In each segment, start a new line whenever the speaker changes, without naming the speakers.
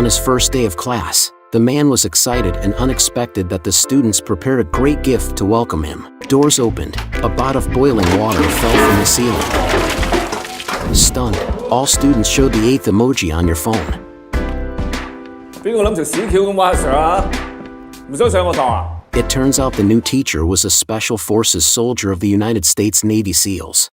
his first day of class, the man was excited and unexpected that the students prepared a great gift to welcome him. Doors opened, a pot of boiling water fell from the ceiling. Stunned, all students showed the 8th emoji on your phone.
邊個諗條屎橋咁玩阿 Sir 啊？唔想上我堂啊？
It turns out the new teacher was a Special Forces soldier of the United States Navy SEALs.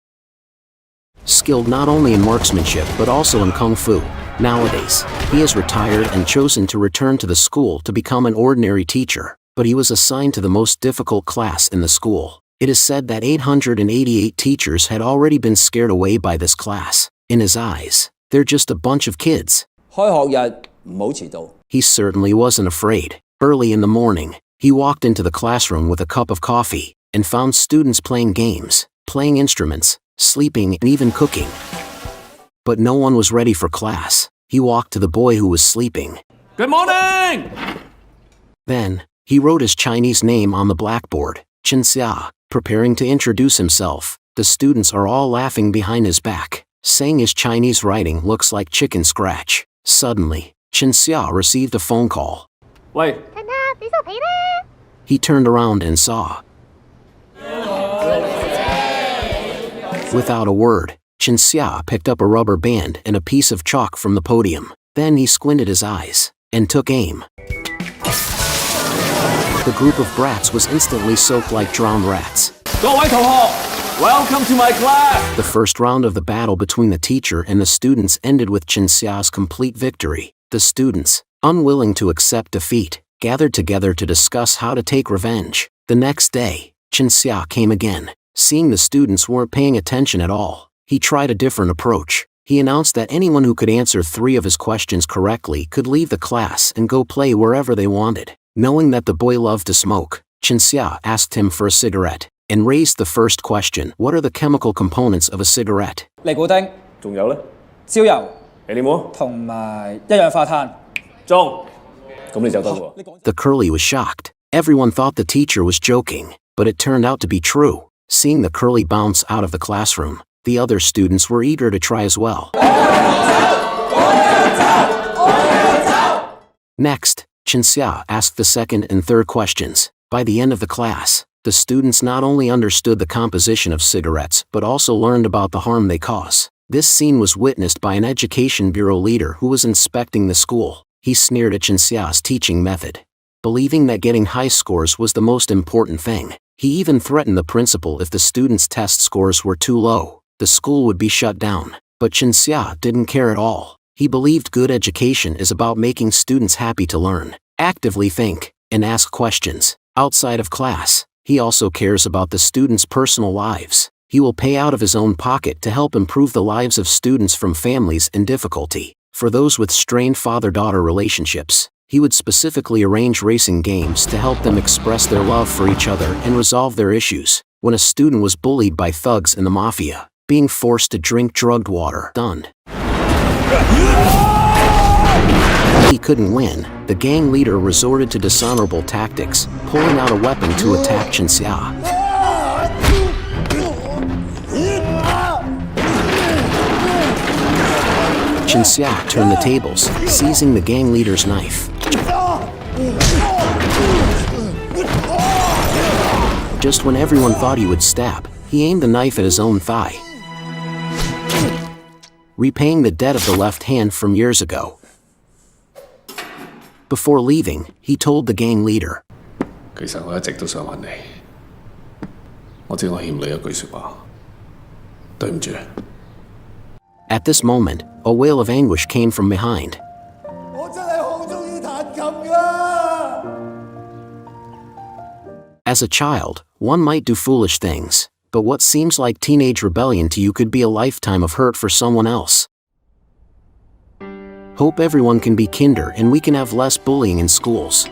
Skilled not only in marksmanship but also in Kung Fu. Nowadays, he has retired and chosen to return to the school to become an ordinary teacher, but he was assigned to the most difficult class in the school. It is said that 888 teachers had already been scared away by this class. In his eyes, they're just a bunch of kids.
開學日唔好遲到。
He certainly wasn't afraid. Early in the morning, he walked into the classroom with a cup of coffee and found students playing games, playing instruments, sleeping, and even cooking. But no one was ready for class. He walked to the boy who was sleeping.
Good morning!
Then, he wrote his Chinese name on the blackboard, Chen Xia, preparing to introduce himself. The students are all laughing behind his back, saying his Chinese writing looks like chicken scratch. Suddenly, Chen Xia received a phone call.
喂，
He turned around and saw. Without a word, Chen Xia picked up a rubber band and a piece of chalk from the podium. Then he squinted his eyes and took aim. The group of brats was instantly soaked like drowned rats.
各位同學 ，Welcome to my class.
The first round of the battle between the teacher and the students ended with Chen Xia's complete victory. The students, unwilling to accept defeat, gathered together to discuss how to take revenge. The next day, Chen Xia came again. Seeing the students weren't paying attention at all, he tried a different approach. He announced that anyone who could answer 3 of his questions correctly could leave the class and go play wherever they wanted. Knowing that the boy loved to smoke, Chen Xia asked him for a cigarette and raised the first question. What are the chemical components of a cigarette?
尼古丁、
仲有咧？
焦油
你冇？
同埋一氧化碳。
中，咁你就得喎。
The curly was shocked. Everyone thought the teacher was joking, but it turned out to be true. Seeing the curly bounce out of the classroom, the other students were eager to try as well. Next, Chen Xia asked the second and third questions. By the end of the class, the students not only understood the composition of cigarettes but also learned about the harm they cause. This scene was witnessed by an education bureau leader who was inspecting the school. He sneered at Chen Xia's teaching method, believing that getting high scores was the most important thing. He even threatened the principal if the students' test scores were too low, the school would be shut down. But Chen Xia didn't care at all. He believed good education is about making students happy to learn, actively think, and ask questions. Outside of class, he also cares about the students' personal lives. He will pay out of his own pocket to help improve the lives of students from families in difficulty. For those with strained father-daughter relationships, he would specifically arrange racing games to help them express their love for each other and resolve their issues. When a student was bullied by thugs in the mafia, being forced to drink drugged water, stunned. He couldn't win. The gang leader resorted to dishonorable tactics, pulling out a weapon to attack Chen Xia. Chen Xia turned the tables, seizing the gang leader's knife. Just when everyone thought he would stab, he aimed the knife at his own thigh, repaying the debt of the left hand from years ago. Before leaving, he told the gang leader,
其實我一直都想揾你，我知我欠你一句説話，對唔住。
At this moment, a wail of anguish came from behind. As a child, one might do foolish things, but what seems like teenage rebellion to you could be a lifetime of hurt for someone else. Hope everyone can be kinder and we can have less bullying in schools.